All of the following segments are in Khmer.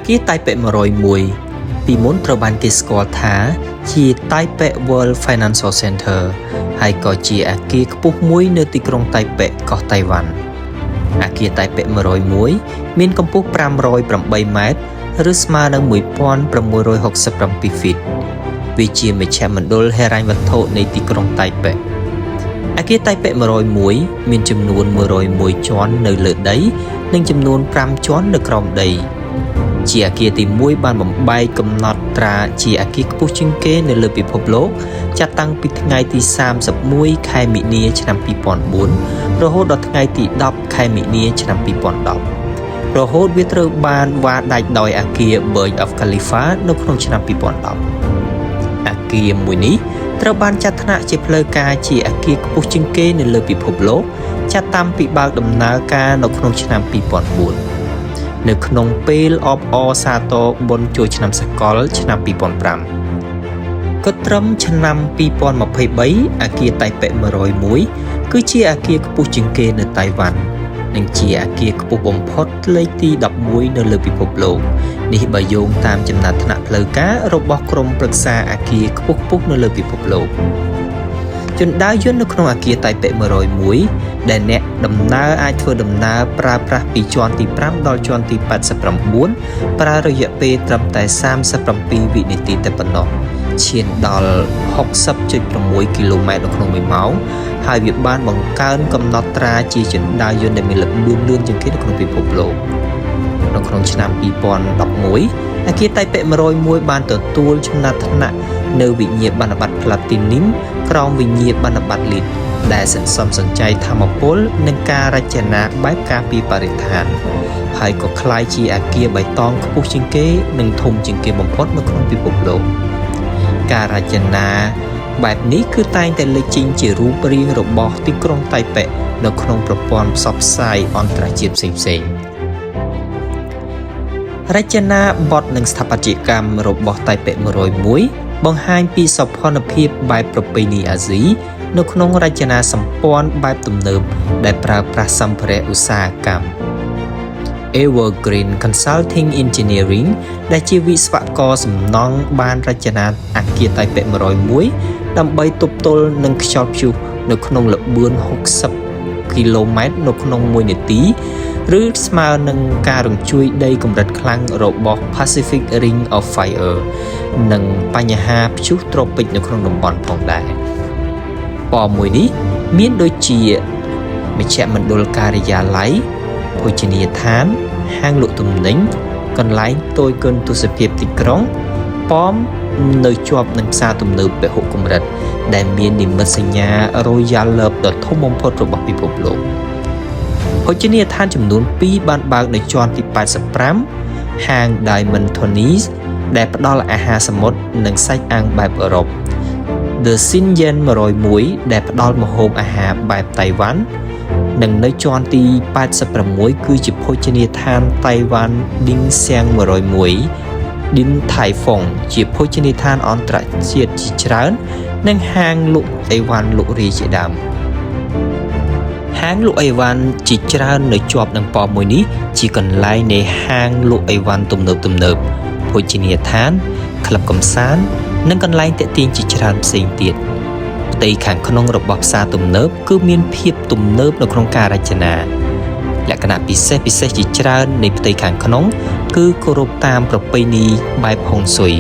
គារតៃប៉េ101ពីមុនត្រូវបានគេស្គាល់ថាជាតៃប៉េ World Financial Center ហើយក៏ជាអគារខ្ពស់មួយនៅទីក្រុងតៃប៉េកោះតៃវ៉ាន់អគារតៃប៉េ101មានកម្ពស់508ម៉ែត្រឬស្មើនឹង1667 ហ្វីតវាជាមជ្ឈមណ្ឌលហិរញ្ញវត្ថុនៃទីក្រុងតៃប៉េអគារតៃប៉េ101មានចំនួន101ជាន់នៅលើដីនិងចំនួន5ជាន់នៅក្រោមដីជាអគារទី1បានបំបែកកំណត់ត្រាជាអគារខ្ពស់ជាងគេនៅលើពិភពលោកចាប់តាំងពីថ្ងៃទី31ខែមីនាឆ្នាំ2004រហូតដល់ថ្ងៃទី10ខែមីនាឆ្នាំ2010រហូតវាត្រូវបានវាដាច់ដោយអគារ Burj of Khalifa នៅក្នុងឆ្នាំ2010អគារមួយនេះត្រូវបានចាត់ថ្នាក់ជាផ្លូវការជាអគារខ្ពស់ជាងគេនៅលើពិភពលោកចាត់តាំងពីបើកដំណើរការនៅក្នុងឆ្នាំ2004នៅក្នុងពេលអបអរសាទរបុណ្យចូលឆ្នាំសកលឆ្នាំ2005ក៏ត្រឹមឆ្នាំ2023អគារតៃប៉េ101គឺជាអគារខ្ពស់ជាងគេនៅតៃវ៉ាន់និងជាអគារខ្ពស់បំផុតលេខទី11នៅលើពិភពលោកនេះបើយោងតាមចំណាត់ថ្នាក់ផ្លូវការរបស់ក្រុមប្រឹក្សាអគារខ្ពស់ៗនៅលើពិភពលោកជណ្ដើរយន្តនៅក្នុងអគារតៃប៉េ101ដែលអ្នកដំណើរអាចធ្វើដំណើរប្រើប្រាស់ពីជាន់ទី5ដល់ជាន់ទី89ប្រើរយៈពេលត្រឹមតែ37វិនាទីតែប៉ុណ្ណោះឈានដល់ 60.6 គីឡូម៉ែត្រនៅក្នុង1ម៉ោងហើយវាបានបង្កើនកំណត់ត្រាជាជណ្ដើរយន្តដែលមានល្បឿនលឿនជាងគេនៅក្នុងពិភពលោកនៅក្នុងឆ្នាំ2011អគារតៃប៉េ101បានទទួលចំណាត់ថ្នាក់នៅវិញ្ញាបនបត្រ Platinum ក្រោមវិញ្ញាបនបត្រ LEED ដែលសន្សំសំចៃថាមពលនិងការរចនាបែបការពារបរិស្ថានហើយក៏ក្លាយជាអគារបៃតងខ្ពស់ជាងគេនិងធំជាងគេបំផុតនៅក្នុងពិភពលោកការរចនាបែបនេះគឺតែងតែលេចចេញជារូបរាងរបស់ទីក្រុងតៃប៉េនៅក្នុងប្រព័ន្ធផ្សព្វផ្សាយអន្តរជាតិផ្សេងៗរចនាបថនិងស្ថាបត្យកម្មរបស់តៃប៉េ101បង្ហាញពីសោភ័ណភាពបែបប្រពៃណីអាស៊ីនៅក្នុងរចនាសម្ព័ន្ធបែបទំនើបដែលប្រើប្រាស់សម្ភារៈឧស្សាហកម្ម Evergreen Consulting Engineering ដែលជាវិស្វករសំណង់បានរចនាអគារតៃប៉េ101ដើម្បីទប់ទល់នឹងខ្យល់ព្យុះនៅក្នុងល្បឿន60គីឡូម៉ែត្រនៅក្នុង1នាទីឬស្មើនឹងការរញ្ជួយដីកម្រិតខ្លាំងរបស់ Pacific Ring of Fire និងបញ្ហាព្យុះត្រូពិកនៅក្នុងតំបន់ផងដែរពណ៌មួយនេះមានដូចជាមជ្ឈមណ្ឌលការិយាល័យភោជនីយដ្ឋានហាងលក់ទំនិញកន្លែងតូចគន់ទេសភាពទីក្រុងប៉មនៅជាប់នឹងផ្សារទំនើបពហុកម្រិតដែលមាននិមិត្តសញ្ញា Royal Love ដ៏ធំបំផុតរបស់ពិភពលោកភោជនីយដ្ឋានចំនួន2បានបើកនៅជាន់ទី85ហាង Diamond Tony's ដែលផ្ដល់អាហារសមុទ្រនិងសាច់អាំងបែបអឺរ៉ុប The Xinjiang 101ដែលផ្ដល់ម្ហូបអាហារបែបតៃវ៉ាន់និងនៅជាន់ទី86គឺជាភោជនីយដ្ឋានតៃវ៉ាន់ Ding Xiang 101 Din Tai Fung ជាភោជនីយដ្ឋានអន្តរជាតិជាច្រើននិងហាងលក់អីវ៉ាន់លក់រាយជាដើមហាងលក់អីវ៉ាន់ជាច្រើននៅជាប់នឹងប៉មមួយនេះជាកន្លែងនៃហាងលក់អីវ៉ាន់ទំនើបភោជនីយដ្ឋានក្លឹបកម្សាន្តនិងកន្លែងទាក់ទាញជាច្រើនផ្សេងទៀតផ្ទៃខាងក្នុងរបស់ផ្សារទំនើបគឺមានភាពទំនើបនៅក្នុងការរចនាលក្ខណៈពិសេសជាច្រើននៃផ្ទៃខាងក្នុងគឺគោរពតាមប្រពៃណីបែបហុងស៊ុយ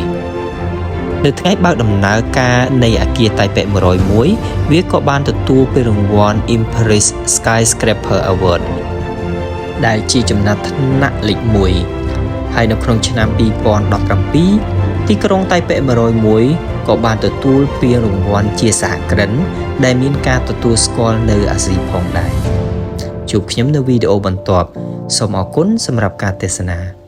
នៅថ្ងៃបើកដំណើរការនៃអគារតៃប៉េ101វាក៏បានទទួលពានរង្វាន់ Impress Skyscraper Award ដែលជាចំណាត់ថ្នាក់លេខ1ហើយនៅក្នុងឆ្នាំ2017ទីក្រុងតៃប៉េ101ក៏បានទទួលពានរង្វាន់ជាសហគ្រិនដែលមានការទទួលស្គាល់នៅអាស៊ីផងដែរជួបខ្ញុំនៅវីដេអូបន្ទាប់សូមអរគុណសម្រាប់ការទស្សនា